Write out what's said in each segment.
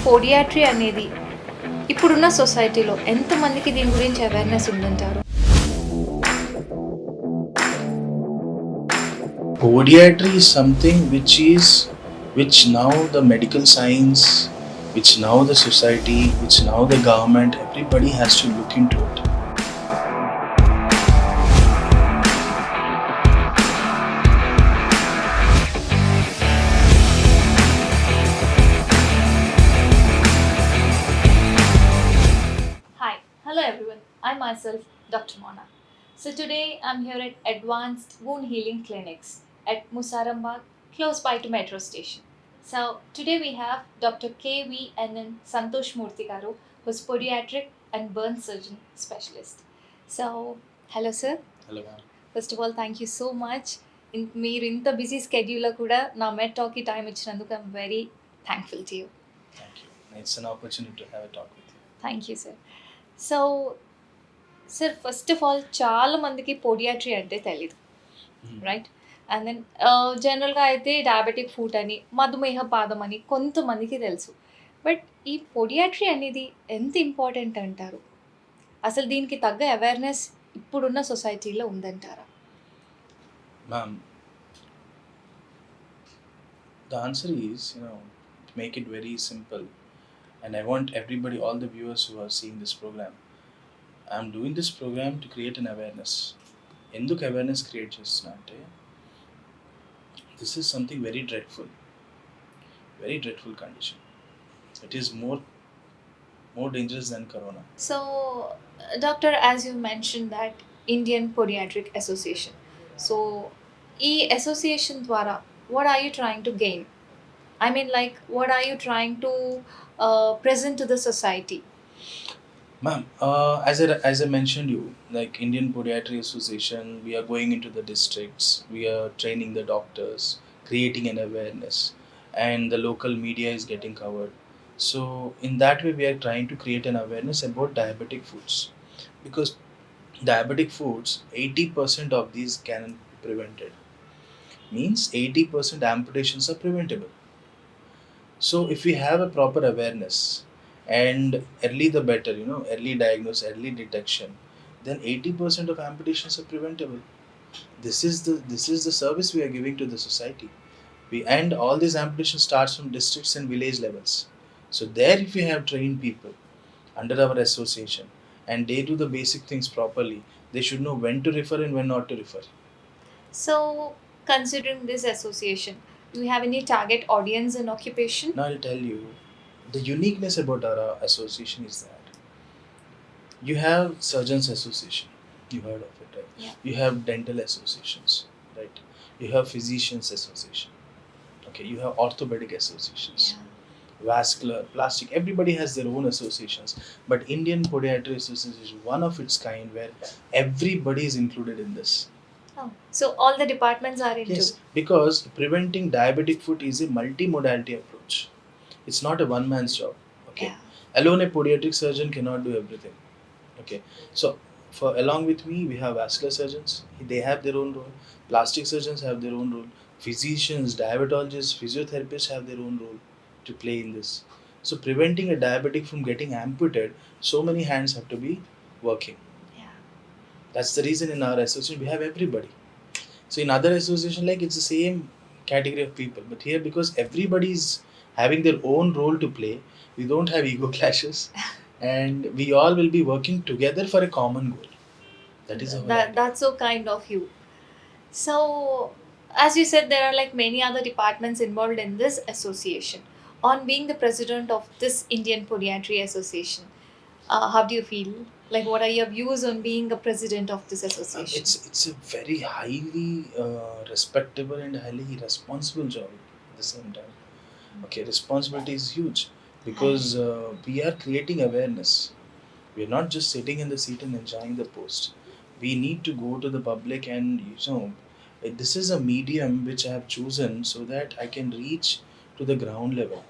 పోడియాట్రీ అనేది ఇప్పుడున్న సొసైటీలో ఎంతమందికి దీని గురించి అవేర్నెస్ ఉందంటారు? Podiatry is something which now the medical science, which now the society, which now the government, everybody has to look into it. Hi, hello everyone. I myself, Dr. Mona. So today I'm here at Advanced Wound Healing Clinics at Musarambagh, close by to metro station. So today we have Dr. KVNN Santosh Murthy garu, who's podiatric and burn surgeon specialist. So hello sir. Hello, ma'am. First of all thank you so much. మీరు ఇంత busy స్కెడ్యూల్లో కూడా నా మెట్ టాక్కి time ఇచ్చినందుకు I'm very thankful to you. Thank you. It's an opportunity to have a talk with you. Thank you sir. So sir first of all చాలా మందికి పోడియాట్రీ అంటే తెలీదు, right? And then జనరల్గా అయితే డయాబెటిక్ ఫుట్ అని, మధుమేహ పాదం అని కొంతమందికి తెలుసు. బట్ ఈ పోడియాట్రీ అనేది ఎంత ఇంపార్టెంట్ అంటారు? అసలు దీనికి తగ్గ అవేర్నెస్ ఇప్పుడున్న సొసైటీలో ఉందంటారా? Ma'am, the answer is, to make it very simple, and I want everybody, all the viewers who are seeing this program, I'm doing this program to create an awareness. ఎందుకు awareness create చేస్తున్నా అంటే, this is something very dreadful condition. It is more dangerous than corona. So, doctor, as you mentioned that Indian Podiatric Association. So, ఈ association ద్వారా what are you trying to gain? I mean, like, what are you trying to present to the society? Ma'am, as I mentioned you, like Indian Podiatry Association, we are going into the districts, we are training the doctors, creating an awareness, and the local media is getting covered. So in that way, we are trying to create an awareness about diabetic foods, because diabetic foods, 80% of these can be prevented. Means 80% amputations are preventable. So if we have a proper awareness and early the better, early diagnosis, early detection, then 80% of amputations are preventable. This is the service we are giving to the society. We end all these amputations starts from districts and village levels. So there, if we have trained people under our association and they do the basic things properly, they should know when to refer and when not to refer. So, considering this association, do you have any target audience and occupation? Now I'll tell you, the uniqueness about our association is that you have surgeons association, you heard of it, right? Yeah. You have dental associations, right? You have physicians association, okay? You have orthopedic associations, vascular, plastic, everybody has their own associations. But Indian Podiatry Association is one of its kind where everybody is included in this. Oh, so all the departments are into. Yes, because preventing diabetic foot is a multimodality approach. It's not a one man's job. Okay. Yeah. Alone a podiatric surgeon cannot do everything. Okay. So along with me, we have vascular surgeons. They have their own role. Plastic surgeons have their own role. Physicians, diabetologists, physiotherapists have their own role to play in this. So preventing a diabetic from getting amputated, so many hands have to be working. Yeah. That's the reason in our association we have everybody. So in other association, like, it's the same category of people, but here, because everybody is having their own role to play, we don't have ego clashes, and we all will be working together for a common goal. That is our idea. That's so kind of you. So, as you said, there are like many other departments involved in this association. On being the president of this Indian Podiatry Association, how do you feel? Like, what are your views on being a president of this association? It's a very highly respectable and highly responsible job at the same time. Okay, responsibility is huge because we are creating awareness. We are not just sitting in the seat and enjoying the post. We need to go to the public, and this is a medium which I have chosen so that I can reach to the ground level.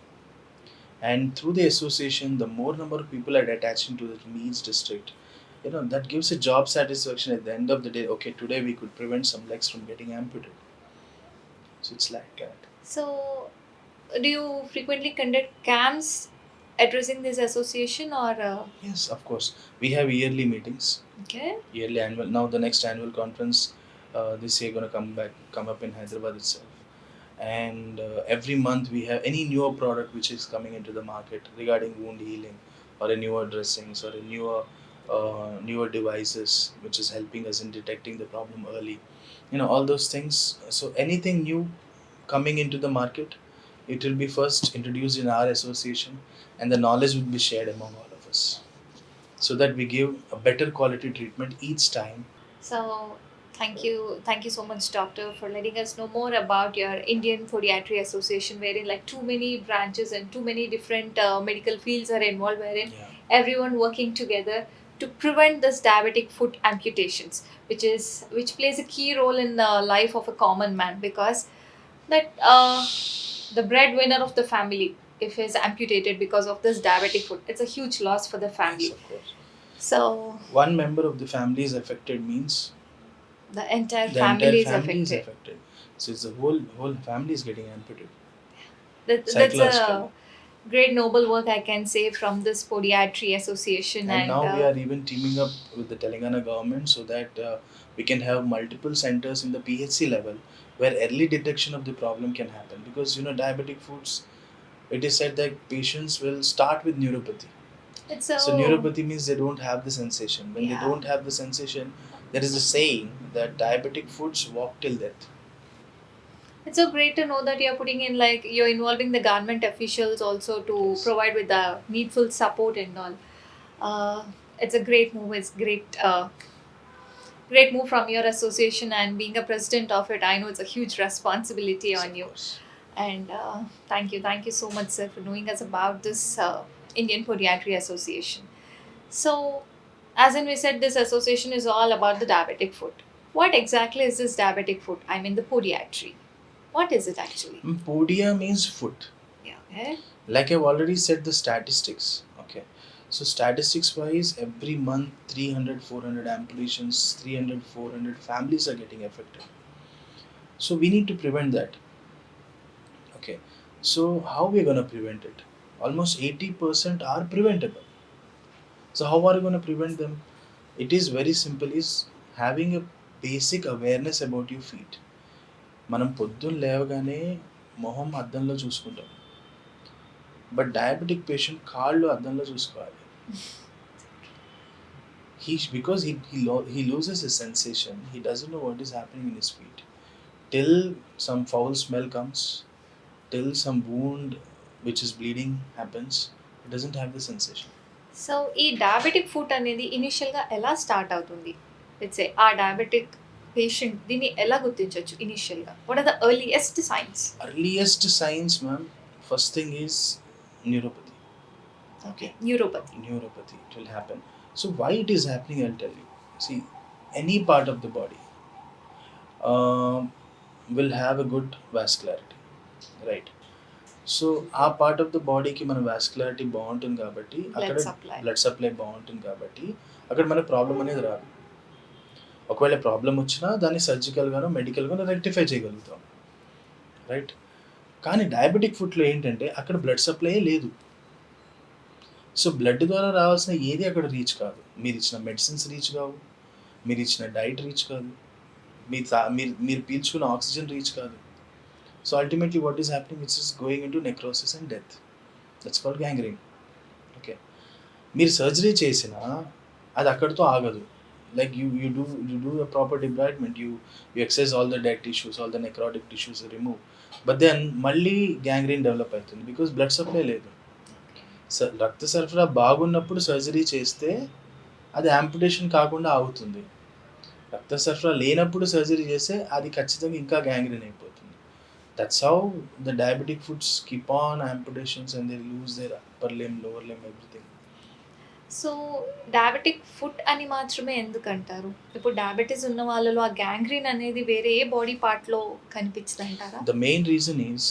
And through the association, the more number of people are attaching to the each district, that gives a job satisfaction at the end of the day. Okay, today we could prevent some legs from getting amputated. So it's like that. So, do you frequently conduct camps addressing this association or Yes, of course. We have yearly meetings, okay? yearly annual. Now the next annual conference this year gonna come up in Hyderabad itself. And every month we have any newer product which is coming into the market regarding wound healing, or a newer dressings, or a newer devices which is helping us in detecting the problem early. All those things. So anything new coming into the market, it will be first introduced in our association, and the knowledge will be shared among all of us, so that we give a better quality treatment each time. So thank you so much, doctor, for letting us know more about your Indian Podiatry Association, wherein like too many branches and too many different medical fields are involved, wherein Yeah. everyone working together to prevent this diabetic foot amputations, which plays a key role in the life of a common man, because that the breadwinner of the family, if is amputated because of this diabetic foot, it's a huge loss for the Yes, family. of course. So One member of the family is affected means the entire the entire family is family is affected. affected. So it's the whole family is getting amputated That's psychologically. a great noble work, I can say, from this Podiatry Association. And And now we are even teaming up with the Telangana government, so that we can have multiple centers in the PHC level where early detection of the problem can happen. Because diabetic foods, it is said that patients will start with neuropathy. it's So so neuropathy means they don't have the sensation. When they yeah. don't have the sensation, there is a saying that diabetic foods walk till death. It's so great to know that you're putting in, like, you're involving the government officials also to Yes. provide with the needful support and all. Uh, it's a great move. It's great move from your association, and being a president of it, I know it's a huge responsibility Yes, on of you. course. And thank you so much, sir, for knowing us about this Indian Podiatry Association. So, as in we said, this association is all about the diabetic foot. What exactly is this diabetic foot? I mean, the podiatry. What is it actually? Podia means foot. Yeah. Okay. Like I've already said, the statistics. Okay. So statistics wise, every month 300, 400 amputations, 300, 400 families are getting affected. So we need to prevent that. Okay. So how we're gonna prevent it? Almost 80% are preventable. So how are you gonna prevent them? It is very simple. Is having a basic awareness about your feet. మనం పొద్దున్న లేవగానే మొహం అద్దంలో చూసుకుంటాం. But diabetic patient కాళ్ళు అద్దంలో చూసుకోవాలి. Because he loses his sensation. He doesn't know what is happening in his feet till some foul smell comes, till some wound which is bleeding happens. He doesn't have the sensation. So ఈ diabetic foot అనేది ఇనిషియల్గా ఎలా start అవుతుంది? Let's say ఆ diabetic patient దీన్ని ఎలా గుర్తించవచ్చు ఇనిషియల్గా? What are the earliest signs? Earliest signs, ma'am, first thing is neuropathy. Okay, neuropathy. Neuropathy, it will happen. So why it is happening, I'll tell you. See, any part of the body will have a good vascularity, right? So ఆ part of the బాడీకి మన vascularity బాగుంటుంది కాబట్టి అక్కడ blood supply. Blood supply బాగుంటుంది కాబట్టి అక్కడ మనకు ప్రాబ్లం అనేది రాదు. ఒకవేళ ప్రాబ్లం వచ్చినా దాన్ని సర్జికల్గానో మెడికల్గానో రెక్టిఫై చేయగలుగుతాం, రైట్? కానీ డయాబెటిక్ ఫుట్లో ఏంటంటే అక్కడ బ్లడ్ సప్లై లేదు. సో బ్లడ్ ద్వారా రావాల్సిన ఏది అక్కడ రీచ్ కాదు. మీరు ఇచ్చిన మెడిసిన్స్ రీచ్ కావు, మీరు ఇచ్చిన డైట్ రీచ్ కాదు, మీరు పీల్చుకున్న ఆక్సిజన్ రీచ్ కాదు. So ultimately what is happening, it's just going into necrosis and death. That's called gangrene. Okay. మీరు సర్జరీ చేసినా అది అక్కడితో ఆగదు. Like you do a proper debridement, you exercise all the dead tissues, all the necrotic tissues remove. But then మళ్ళీ gangrene develop అవుతుంది because blood supply లేదు. రక్త సరఫరా బాగున్నప్పుడు సర్జరీ చేస్తే అది యాంపుటేషన్ కాకుండా ఆగుతుంది. రక్త సరఫరా లేనప్పుడు సర్జరీ చేస్తే అది ఖచ్చితంగా ఇంకా గ్యాంగ్రీన్ అయిపోతుంది. That's how the diabetic foods keep on amputations, and they lose their upper limb, lower limb, everything. So diabetic foot అని మాత్రమే ఎందుకంటారు? ఇప్పుడు డయాబెటీస్ ఉన్న వాళ్ళలో ఆ గ్యాంగ్రీన్ అనేది వేరే ఏ బాడీ పార్ట్లో కనిపించదంటారా? The main reason is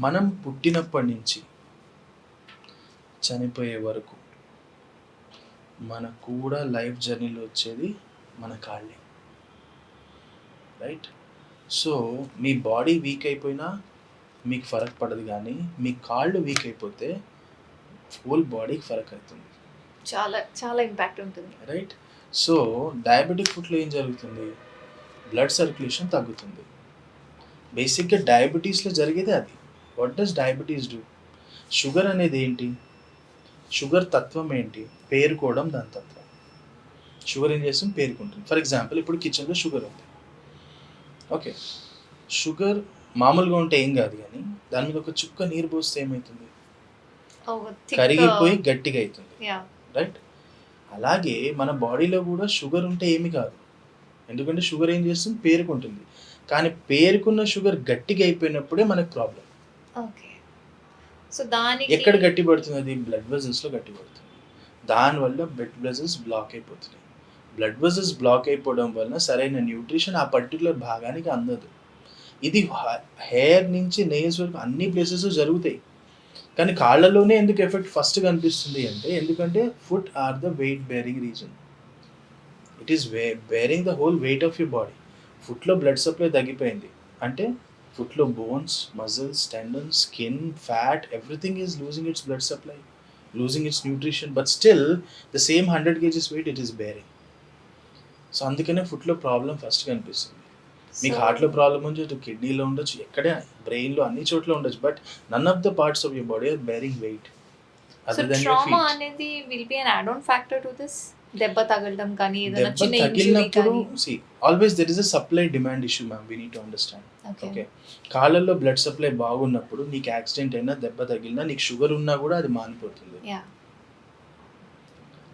మనం పుట్టినప్పటి నుంచి చనిపోయే వరకు మనకు కూడా లైఫ్ జర్నీలో వచ్చేది మన కాళ్ళే, రైట్? సో మీ బాడీ వీక్ అయిపోయినా మీకు ఫరక్ పడదు, కానీ మీ కాళ్ళు వీక్ అయిపోతే హోల్ బాడీకి ఫరక్ అవుతుంది, చాలా చాలా ఇంపాక్ట్ ఉంటుంది. రైట్? సో డయాబెటిక్ ఫుడ్లో ఏం జరుగుతుంది, బ్లడ్ సర్క్యులేషన్ తగ్గుతుంది. బేసిక్గా డయాబెటీస్లో జరిగేది అది. What does diabetes do? Sugar అనేది ఏంటి? షుగర్ తత్వం ఏంటి? పేరుకోవడం దాని తత్వం. షుగర్ ఏం చేస్తుంది, పేరుకుంటుంది. ఫర్ ఎగ్జాంపుల్ ఇప్పుడు కిచెన్లో షుగర్ ఉంది, ఓకే. షుగర్ మామూలుగా ఉంటే ఏం కాదు, కానీ దాని మీద ఒక చుక్క నీరు పోస్తే ఏమవుతుంది, కరిగిపోయి గట్టిగా అవుతుంది, రైట్? అలాగే మన బాడీలో కూడా షుగర్ ఉంటే ఏమి కాదు, ఎందుకంటే షుగర్ ఏం చేస్తుంది, పేరుకుంటుంది. కానీ పేరుకున్న షుగర్ గట్టిగా అయిపోయినప్పుడే మనకు ప్రాబ్లం. ఓకే. సో దానికి ఎక్కడ గట్టి పడుతుంది, అది బ్లడ్ వెజల్స్లో గట్టి పడుతుంది. దానివల్ల బ్లడ్ వెజల్స్ బ్లాక్ అయిపోతున్నాయి. బ్లడ్ వెజల్స్ బ్లాక్ అయిపోవడం వలన సరైన న్యూట్రిషన్ ఆ పర్టికులర్ భాగానికి అందదు. ఇది హెయిర్ నుంచి నెయిల్స్ వరకు అన్ని ప్లేసెస్ జరుగుతాయి. కానీ కాళ్ళలోనే ఎందుకు ఎఫెక్ట్ ఫస్ట్ కనిపిస్తుంది అంటే, ఎందుకంటే foot are the weight bearing reason. It is bearing the whole weight of your body. ఫుట్లో బ్లడ్ సప్లై తగ్గిపోయింది అంటే ఫుట్లో bones, muscles, tendons, skin, fat, everything is losing its blood supply, losing its nutrition, but still the same 100 kgs weight it is bearing. So అందుకనే ఫుట్లో problem first కనిపిస్తుంది. మీకు హార్ట్లో problem ఉండొచ్చు, కిడ్నీలో ఉండొచ్చు, ఎక్కడే బ్రెయిన్లో అన్ని చోట్ల ఉండొచ్చు, but none of the parts of your body are bearing weight other than your trauma feet. అనేది will be an add on factor to this. దెబ్బ తగలడం కానీ ఏదైనా దెబ్బ చిన్న ఇంజరీ తగిలినప్పుడు కానీ. Always there is a supply demand issue ma'am, we need to understand. Okay, కాళ్ళల్లో బ్లడ్ సప్లై బాగున్నప్పుడు నీకు యాక్సిడెంట్ అయినా దెబ్బ తగిలినా నీకు షుగర్ ఉన్నా కూడా అది మానిపోతుంది.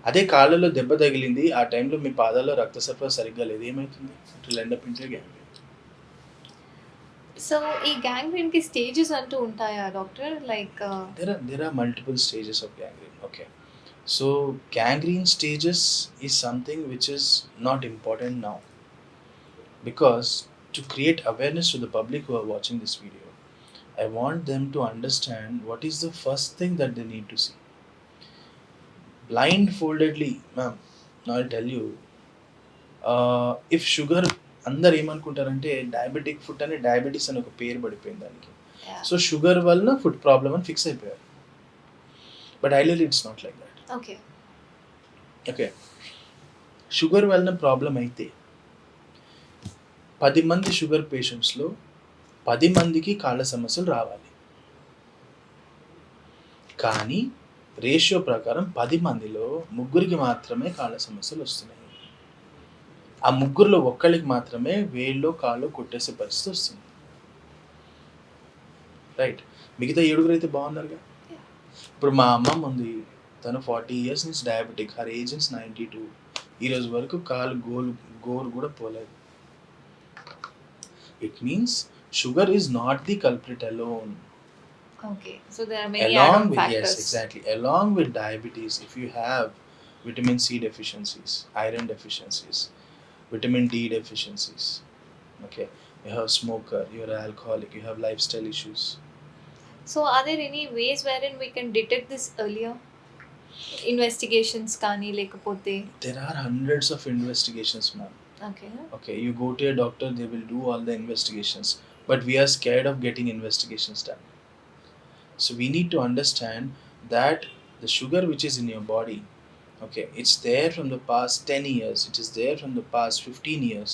అదే కాళ్ళలో దెబ్బ తగిలింది, ఆ టైంలో మీ పాదాల్లో రక్త సరఫరా సరిగ్గా లేదు, ఏమవుతుంది, it will end up in gangrene. So ఈ గ్యాంగ్రీన్ కి స్టేజెస్ అంటూ ఉంటాయా doctor? Like there are multiple stages of gangrene. Okay, so gangrene stages is something which is not important now, because to create awareness to the public who are watching this video, I want them to understand what is the first thing that they need to see. Blindfoldedly, ma'am, I'll tell you, if sugar, అందరు ఏమనుకుంటారంటే diabetic food అని, diabetes అని ఒక పేరు పడిపోయింది దానికి. So sugar వలన food problem అని ఫిక్స్ అయిపోయారు, but ideally it's not like that. Okay. Okay, sugar వలన ప్రాబ్లం అయితే 10 మంది షుగర్ పేషెంట్స్లో 10 మందికి కాళ్ళ సమస్యలు రావాలి, కానీ రేషియో ప్రకారం 10 మందిలో 3 మాత్రమే కాళ్ళ సమస్యలు వస్తున్నాయి. ఆ 3లో ఒక్కళ్ళకి మాత్రమే వేళ్ళలో కాళ్ళు కొట్టేసే పరిస్థితి వస్తుంది, రైట్? మిగతా 7 అయితే బాగున్నారుగా. ఇప్పుడు మా అమ్మమ్మ ఉంది, తను 40 years నుంచి డయాబెటిక్, హర్ ఏజ్ ఇస్ 92, ఈరోజు వరకు కాలు గోరు కూడా పోలేదు. It means sugar is not the culprit alone. Okay, so there are many add-on Along with, yes, factors. exactly. Along with diabetes, if you have vitamin C deficiencies, iron deficiencies, vitamin D deficiencies, okay, you have smoker, you're an alcoholic, you have lifestyle issues. So are there any ways wherein we can detect this earlier? Investigations కానీ లేకపోతే? There are hundreds of investigations, ma'am. Okay. Okay, you go to a doctor, they will do all the investigations, but we are scared of getting investigations done. So we need to understand that the sugar which is in your body, okay, it's there from the past 10 years, it is there from the past 15 years,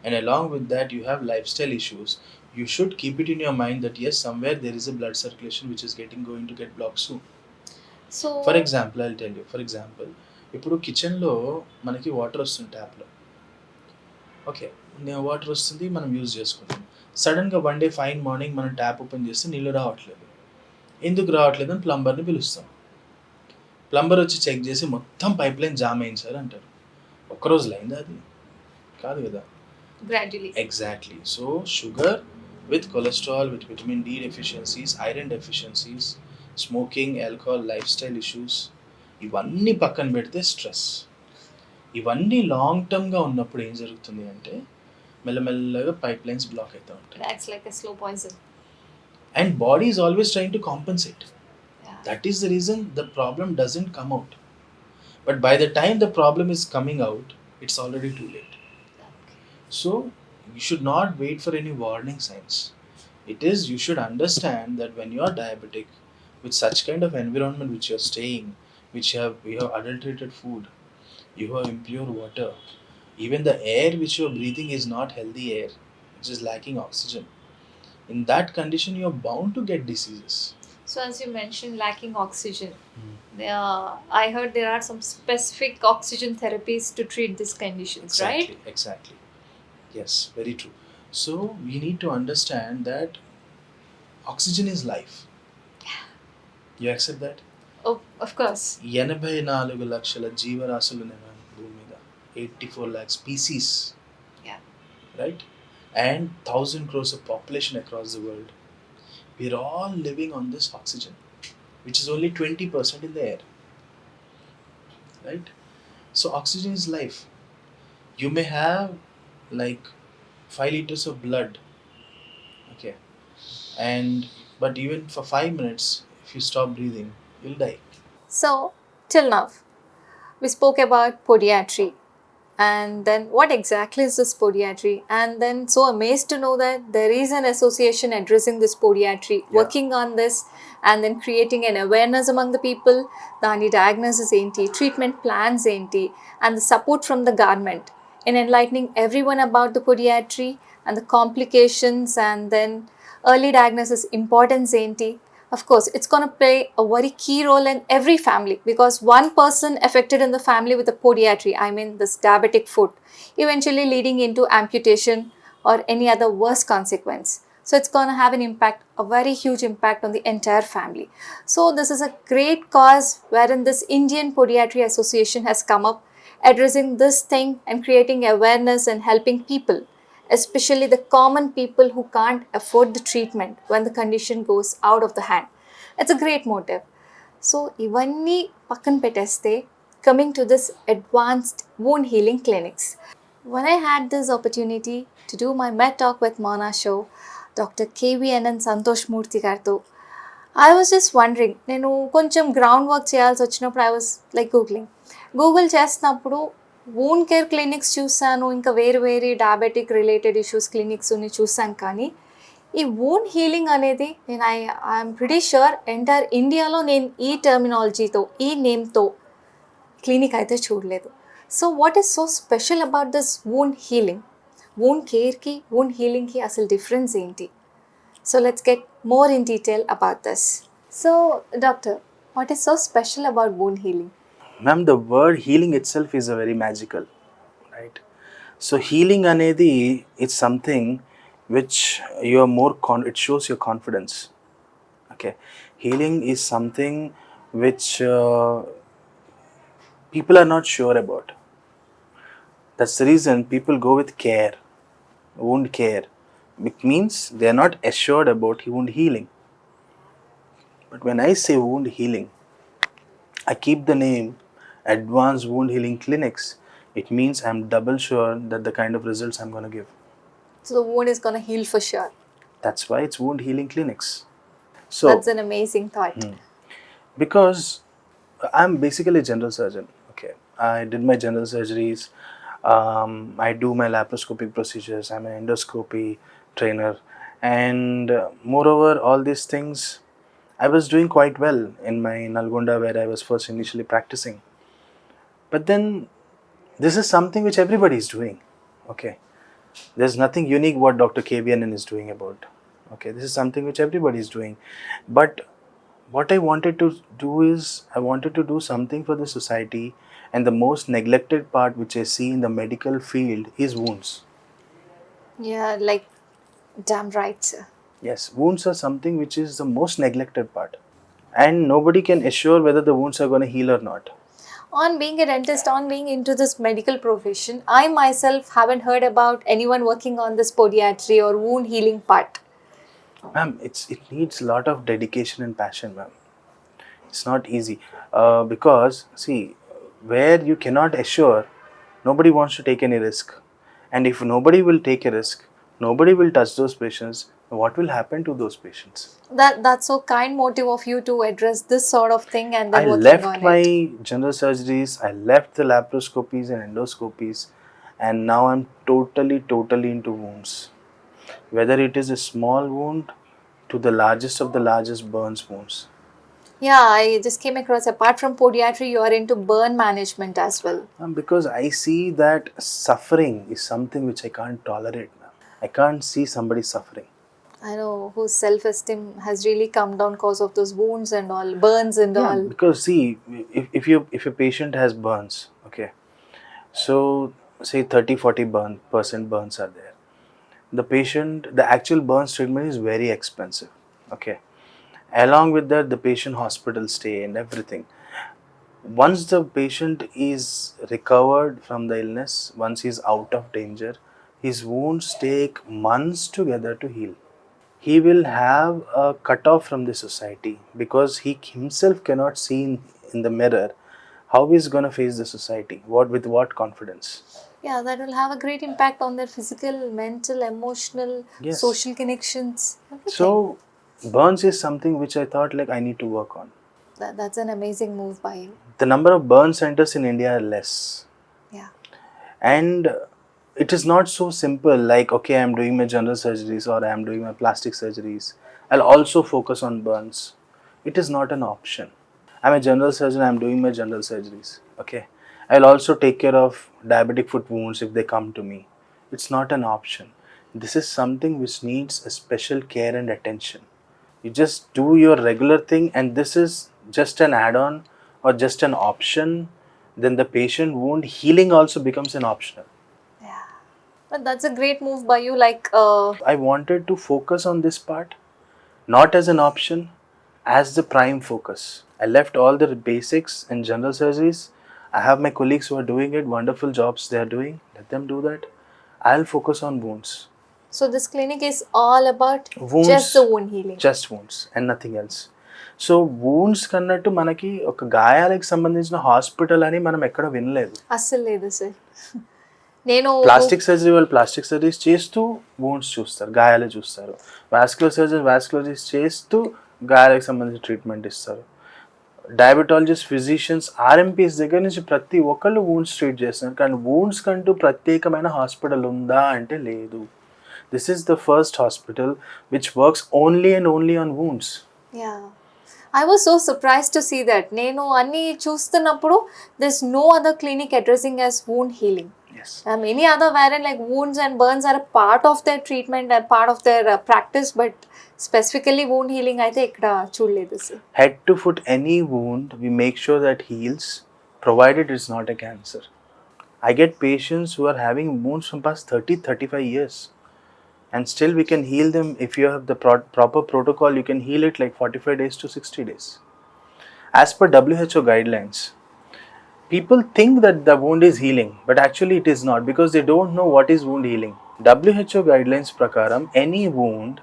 and along with that you have lifestyle issues. You should keep it in your mind that yes, somewhere there is a blood circulation which is going to get blocked soon. So For example, I'll tell you, for example, ఇప్పుడు కిచెన్లో మనకి water వస్తుంది ట్యాప్లో, okay, water వస్తుంది, మనం use చేసుకుంటాం. సడన్గా one day fine morning మనం tap open చేస్తే నీళ్ళు రావట్లేదు, ఎందుకు రావట్లేదు అని ప్లంబర్ని పిలుస్తాం. ప్లంబర్ వచ్చి చెక్ చేసి మొత్తం పైప్ లైన్ జామ్ అయింది సార్ అంటారు. ఒక్కరోజులో అయిందా? అది కాదు కదా. gradually. Exactly. So sugar with cholesterol, with vitamin D deficiencies, iron deficiencies, smoking, alcohol, lifestyle issues, ఇవన్నీ పక్కన పెడితే స్ట్రెస్, ఇవన్నీ లాంగ్ టర్మ్గా ఉన్నప్పుడు ఏం జరుగుతుంది అంటే మెల్లమెల్లగా పైప్ లైన్స్ బ్లాక్ అవుతూ ఉంటాయి. That's like a slow poison. And body is always trying to compensate. Yeah. That is the reason the problem doesn't come out. But by the time the problem is coming out, it's already too late. Okay. So you should not wait for any warning signs. It is, you should understand that when you are diabetic, with such kind of environment which you're staying, which you have adulterated food, you have impure water, even the air which you're breathing is not healthy air, which is lacking oxygen. In that condition, you're bound to get diseases. So, as you mentioned, lacking oxygen, Mm. I heard there are some specific oxygen therapies to treat these conditions, right? Exactly. Yes, very true. So we need to understand that oxygen is life. You accept that? Oh, of course. 84 లక్షల జీవరాశులు ఉన్నాయి ma'am భూమి మీద. 84 lakh species, Yeah. right? And 1,000 crores of population across the world. We're all living on this oxygen, which is only 20% in the air, right? So oxygen is life. You may have like 5 liters of blood, okay, and but even for 5 minutes, if you stop breathing, you'll die. So, till now, we spoke about podiatry. And then, what exactly is this podiatry? And then, so amazed to know that there is an association addressing this podiatry, Yeah. working on this, and then creating an awareness among the people. Dani diagnosis enti, treatment plans enti, and the support from the government in enlightening everyone about the podiatry and the complications, and then early diagnosis importance enti. Of course, it's going to play a very key role in every family, because one person affected in the family with a podiatry, I mean this diabetic foot, eventually leading into amputation or any other worse consequence. So it's going to have an impact, a very huge impact on the entire family. So this is a great cause wherein this Indian Podiatry Association has come up addressing this thing and creating awareness and helping people, especially the common people who can't afford the treatment when the condition goes out of the hand. It's a great motive. So, ivanni pakkan peteste, coming to this advanced wound healing clinics. When I had this opportunity to do my Med Talk with Mona show, Dr. KVNN Santosh Murthy garto, I was just wondering, నేను కొంచెం ground work చేయాల్సి వచ్చినప్పుడు I was like Google చేస్తున్నప్పుడు wound care clinics చూసాను, ఇంకా వేరు వేరే diabetic related issues క్లినిక్స్ని చూసాను. కానీ ఈ వూండ్ హీలింగ్ అనేది నేను ఐఎమ్ ప్రిటీ ష్యూర్ ఎంటైర్ ఇండియాలో నేను ఈ టర్మినాలజీతో, ఈ నేమ్తో క్లినిక్ అయితే చూడలేదు. So what is so special about this wound healing? Wound కేర్కి వూండ్ హీలింగ్కి అసలు డిఫరెన్స్ ఏంటి? So let's get more in detail about this. So, doctor, what is so special about wound healing? Ma'am, the word healing itself is a very magical, right? So healing anedi, it's something which you are more it shows your confidence. Okay, healing is something which people are not sure about. That's the reason people go with care, wound care. It means they are not assured about wound healing. But when I say wound healing, I keep the name Advanced Wound Healing Clinics. It means I'm double sure that the kind of results I'm going to give. So the wound is going to heal for sure. That's why it's Wound Healing Clinics. So that's an amazing thought. Because I'm basically a general surgeon. Okay, I did my general surgeries. I do my laparoscopic procedures. I'm an endoscopy trainer, and moreover, all these things I was doing quite well in my Nalgonda, where I was first initially practicing. But then this is something which everybody is doing. Okay, there's nothing unique what Dr. KVNN is doing about. Okay, this is something which everybody is doing. But what I wanted to do is I wanted to do something for the society, and the most neglected part which I see in the medical field is wounds. Yeah, like damn right, sir. Yes, wounds are something which is the most neglected part, and nobody can assure whether the wounds are going to heal or not. On being a dentist, on being into this medical profession, I myself haven't heard about anyone working on this podiatry or wound healing part. Ma'am, it needs a lot of dedication and passion, ma'am. It's not easy because see, where you cannot assure, nobody wants to take any risk, and if nobody will take a risk, nobody will touch those patients. What will happen to those patients? That's so kind motive of you to address this sort of thing and then I working left on my it. general surgeries, I left the laparoscopies and endoscopies, and now I'm totally into wounds. Whether it is a small wound to the largest of the largest burns wounds. Yeah, I just came across, apart from podiatry, you are into burn management as well. Because I see that suffering is something which I can't tolerate, ma'am. I can't see somebody suffering. I know whose self-esteem has really come down because of those wounds and all, burns and Yeah, all. because see, if a patient has burns, okay, so say 30-40% burns are there. The actual burns treatment is very expensive, okay. Along with that, the patient hospital stay and everything. Once the patient is recovered from the illness, once he's out of danger, his wounds take months together to heal. He will have a cutoff from the society because he himself cannot see in the mirror how he's going to face the society, with what confidence. Yeah, that will have a great impact on their physical, mental, emotional, Yes. social connections, everything. So burns is something which I thought like I need to work on. That's an amazing move by you. The number of burn centers in India are less. Yeah. And it is not so simple like, okay, I'm doing my general surgeries or I'm doing my plastic surgeries, I'll also focus on burns. It is not an option. I'm a general surgeon, I'm doing my general surgeries, okay. I'll also take care of diabetic foot wounds if they come to me. It's not an option. This is something which needs a special care and attention. You just do your regular thing, and this is just an add-on or just an option. Then the patient wound healing also becomes an optional. Yeah. But that's a great move by you. Like, I wanted to focus on this part, not as an option, as the prime focus. I left all the basics and general surgeries. I have my colleagues who are doing it, wonderful jobs they are doing. Let them do that. I'll focus on wounds. so this clinic is all about just the Wounds, wound healing. just wounds and nothing else. So wounds కన్నట్టు మనకి ఒక గాయాలకు సంబంధించిన hospital అని మనం ఎక్కడ వినలేదు. అస్సలు లేదు sir. నేను ప్లాస్టిక్ సర్జరీ వాళ్ళు ప్లాస్టిక్ సర్జరీస్ చేస్తూ wounds చూస్తారు, గాయాలు చూస్తారు. వాస్కులర్ సర్జన్ వాస్కులరీస్ చేస్తూ గాయాలకు సంబంధించిన ట్రీట్మెంట్ ఇస్తారు. డయాబెటాలజిస్ట్, ఫిజిషియన్స్, ఆర్ఎంపీస్ దగ్గర నుంచి ప్రతి ఒక్కళ్ళు wounds ట్రీట్ చేస్తున్నారు. కానీ wounds కంటూ ప్రత్యేకమైన హాస్పిటల్ ఉందా అంటే లేదు. This is the first hospital which works only and only on wounds. Yeah. I was so surprised to see that. నేను అన్ని చూస్తున్నప్పుడు there's no other clinic addressing as wound healing. Yes. Any other wherein like wounds and burns are a part of their treatment and part of their practice, but specifically wound healing అయితే ఇక్కడ చూడలేదు sir. Head to foot, any wound, we make sure that heals, provided it's not a cancer. I get patients who are having wounds from past 30-35 years. And still we can heal them. If you have the proper protocol, you can heal it like 45 days to 60 days. As per WHO guidelines, people think that the wound is healing, but actually it is not, because they don't know what is wound healing. WHO guidelines prakaram, any wound,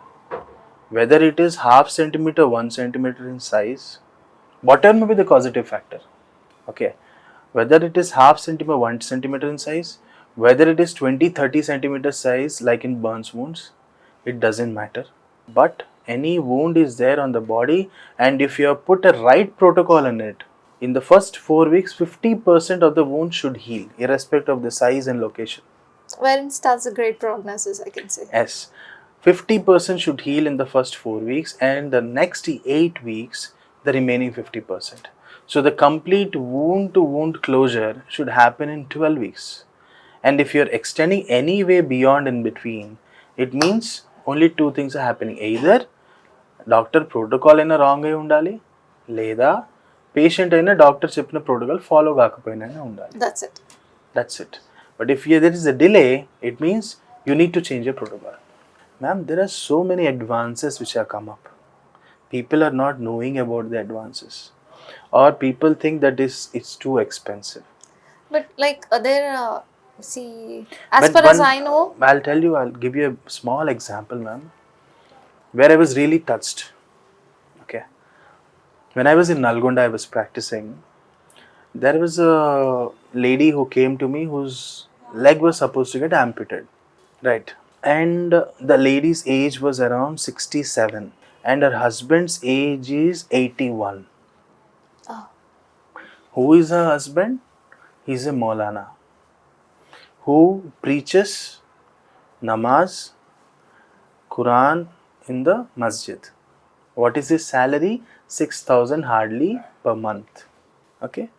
whether it is half centimeter, 1 centimeter in size, whatever may be the causative factor, okay, whether it is half centimeter, 1 centimeter in size, whether it is 20-30 centimeter size like in burns wounds, it doesn't matter. But any wound is there on the body, and if you have put a right protocol in it, in the first 4 weeks 50% of the wound should heal irrespective of the size and location. Wherein starts a great prognosis, I can say. Yes, 50% should heal in the first 4 weeks, and the next 8 weeks the remaining 50%. So the complete wound to wound closure should happen in 12 weeks. And if you're extending any way beyond in between, it means only two things are happening. Either doctor protocol అయినా wrong అయి ఉండాలి, లేదా patient అయినా doctor చెప్పిన protocol follow కాకపోయినా ఉండాలి. That's it. But if there is a delay, it means you need to change your protocol. Ma'am, there are so many advances which have come up. People are not knowing about the advances, or people think that it's too expensive. But like there see, as far as I know, I'll give you a small example, ma'am, where I was really touched. Okay. When I was in Nalgonda, I was practicing. There was a lady who came to me whose leg was supposed to get amputated. Right. And the lady's age was around 67, and her husband's age is 81. oh, Who is her husband? He's a Maulana who preaches namaz, Quran in the masjid. What is his salary? 6,000 hardly per month. Okay,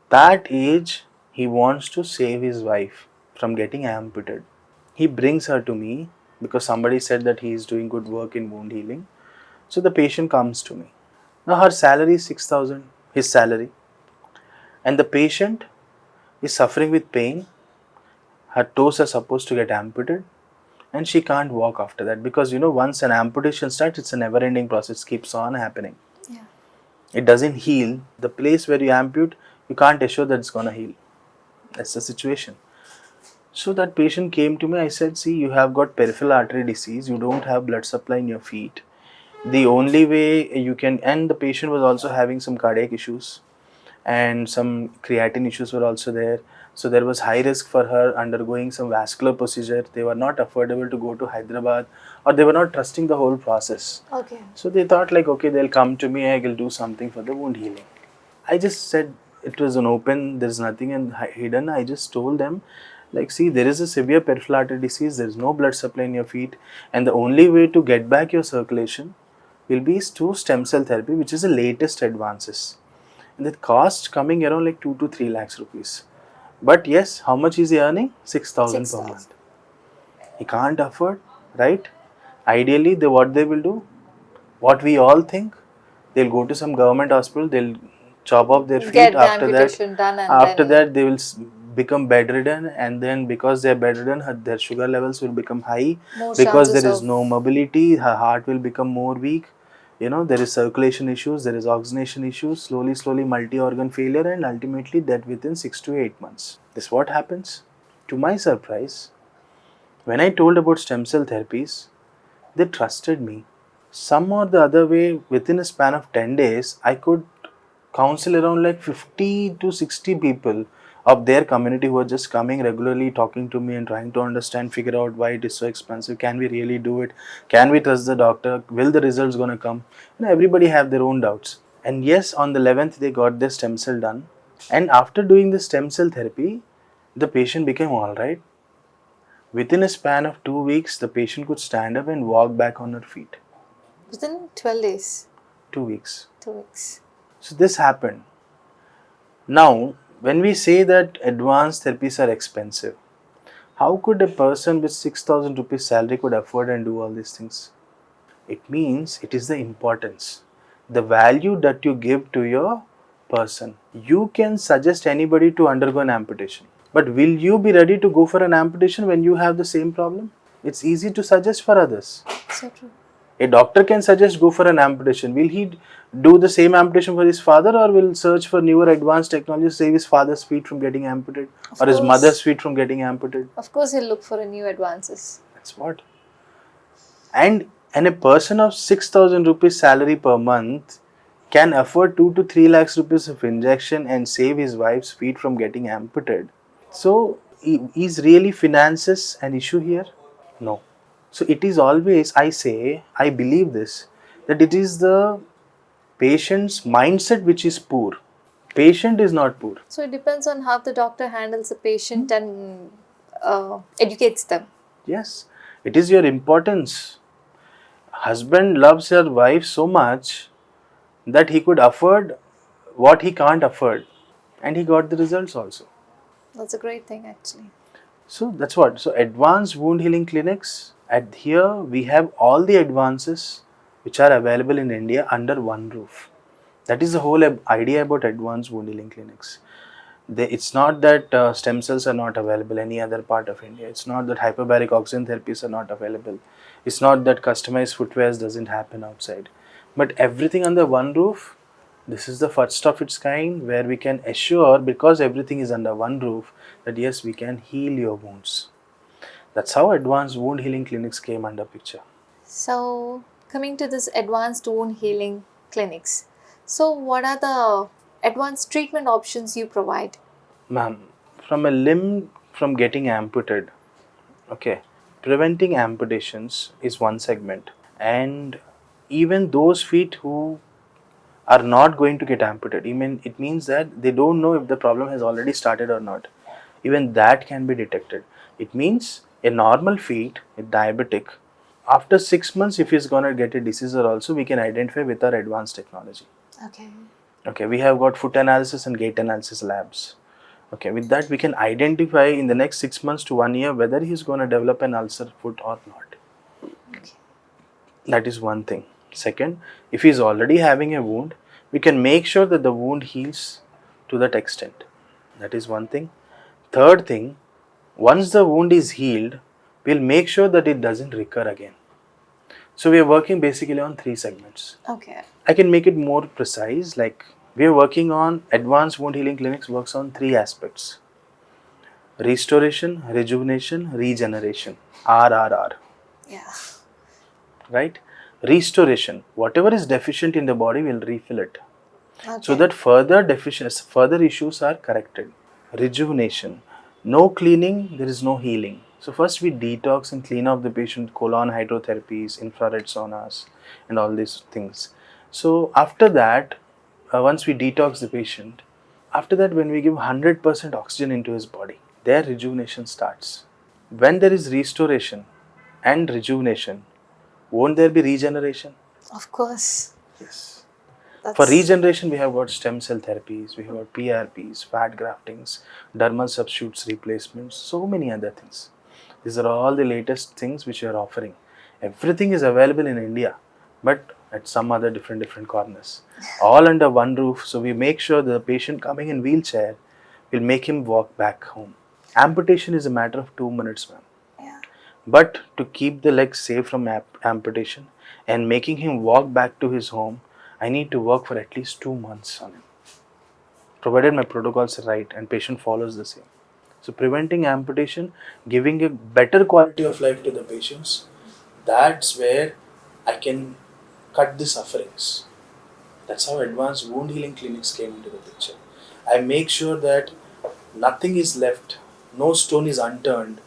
that age he wants to save his wife from getting amputated. He brings her to me because somebody said that he is doing good work in wound healing. So the patient comes to me. Now her salary is 6,000, his salary, and the patient is suffering with pain. Her toes are supposed to get amputated, and she can't walk after that because once an amputation starts, it's a never-ending process. It keeps on happening. Yeah. It doesn't heal. The place where you amputate, you can't assure that it's gonna heal. That's the situation. So that patient came to me. I said, see, you have got peripheral artery disease. You don't have blood supply in your feet. The only way you can, and the patient was also having some cardiac issues, and some creatine issues were also there. So there was high risk for her undergoing some vascular procedure. They were not affordable to go to Hyderabad, or they were not trusting the whole process. Okay. So they thought like, okay, they'll come to me, I will do something for the wound healing. I just said it was an open, there's nothing hidden. I just told them, like, see, there is a severe peripheral artery disease, there is no blood supply in your feet, and the only way to get back your circulation will be through stem cell therapy, which is the latest advances. And the cost coming around like 2 to 3 lakhs rupees. But yes, how much is he earning? 6,000 per 6,000. month. He can't afford, right? Ideally, what they will do, what we all think, they'll go to some government hospital, they'll chop off their feet. Get the amputation done, and After then that, they will become bedridden, and then because they are bedridden, their sugar levels will become high. more Because chances there is of no mobility, her heart will become more weak. There is circulation issues, there is oxygenation issues, slowly multi-organ failure, and ultimately death within 6 to 8 months. This is what happens. To my surprise, when I told about stem cell therapies, they trusted me. Some or the other way, within a span of 10 days, I could counsel around like 50 to 60 people of their community who are just coming regularly, talking to me and trying to understand, figure out why it is so expensive. Can we really do it? Can we trust the doctor? Will the results gonna come? Everybody have their own doubts. And yes, on the 11th they got their stem cell done. And after doing the stem cell therapy, the patient became all right. Within a span of 2 weeks, the patient could stand up and walk back on her feet. within 12 days, 2 weeks. 2 weeks. So this happened. Now, when we say that advanced therapies are expensive, how could a person with 6,000 rupees salary could afford and do all these things? It means it is the importance, the value that you give to your person. You can suggest anybody to undergo an amputation, but will you be ready to go for an amputation when you have the same problem? It's easy to suggest for others. So true. A doctor can suggest go for an amputation. Will he do the same amputation for his father, or will search for newer advanced technology to save his father's feet from getting amputated, Of or his course. mother's feet from getting amputated? Of course, he'll look for a new advances. That's what. And a person of 6,000 rupees salary per month can afford 2 to 3 lakhs rupees of injection and save his wife's feet from getting amputated. So, is really finances an issue here? No. So it is always, I believe this, that it is the patient's mindset which is poor. Patient is not poor. So it depends on how the doctor handles the patient and educates them. Yes, it is your importance. Husband loves her wife so much that he could afford what he can't afford, and he got the results also. That's a great thing, actually. So that's what. So advanced wound healing clinics, at here we have all the advances which are available in India under one roof. That is the whole idea about advanced wound healing clinics. It's not that stem cells are not available any other part of India. It's not that hyperbaric oxygen therapies are not available. It's not that customized footwear doesn't happen outside. But everything under one roof, this is the first of its kind where we can assure, because everything is under one roof, that yes, we can heal your wounds. That's how advanced wound healing clinics came under picture. So, coming to this advanced wound healing clinics. So, what are the advanced treatment options you provide? Ma'am, from a limb from getting amputated, okay, preventing amputations is one segment, and even those feet who are not going to get amputated, even it means that they don't know if the problem has already started or not, even that can be detected. It means a normal feet, a diabetic, After 6 months, if he's gonna get a disease or also, we can identify with our advanced technology. Okay. Okay, we have got foot analysis and gait analysis labs. Okay, with that we can identify in the next 6 months to 1 year whether he's gonna develop an ulcer foot or not. Okay. That is one thing. Second, if he's already having a wound, we can make sure that the wound heals to that extent. That is one thing. Third thing, once the wound is healed, we'll make sure that it doesn't recur again. So we are working basically on 3 segments. Okay. I can make it more precise. Like we are working on advanced wound healing clinics works on 3 aspects: restoration, rejuvenation, regeneration. RRR. Yeah. Right? Restoration. Whatever is deficient in the body, will refill it, so Okay. that further deficiencies, further issues are corrected. Rejuvenation. No cleaning, there is no healing. So first we detox and clean up the patient, colon hydrotherapies, infrared saunas, and all these things. So after that, once we detox the patient, after that when we give 100% oxygen into his body, their rejuvenation starts. When there is restoration and rejuvenation, won't there be regeneration? Of course. Yes. For That's regeneration, we have got stem cell therapies, we have got PRPs, fat graftings, dermal substitutes replacements, so many other things. These are all the latest things which we are offering. Everything is available in India, but at some other different corners. All under one roof, so we make sure the patient coming in wheelchair will make him walk back home. Amputation is a matter of 2 minutes, ma'am. yeah. But to keep the leg safe from amputation and making him walk back to his home, I need to work for at least 2 months on him, provided my protocols are right and patient follows the same. So preventing amputation, giving a better quality of life to the patients, that's where I can cut the sufferings. That's how advanced wound healing clinics came into the picture. I make sure that nothing is left, no stone is unturned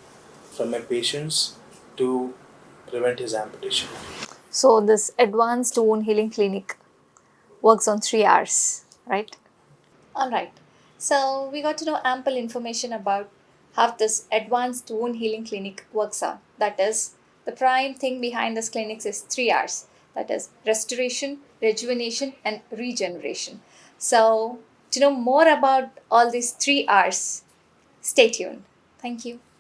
from my patients to prevent his amputation. So this advanced wound healing clinic works on 3 hours, right? All right. So we got to know ample information about how this advanced wound healing clinic works on. That is, the prime thing behind this clinic is 3 hours. That is restoration, rejuvenation, and regeneration. So to know more about all these 3 hours, stay tuned. Thank you.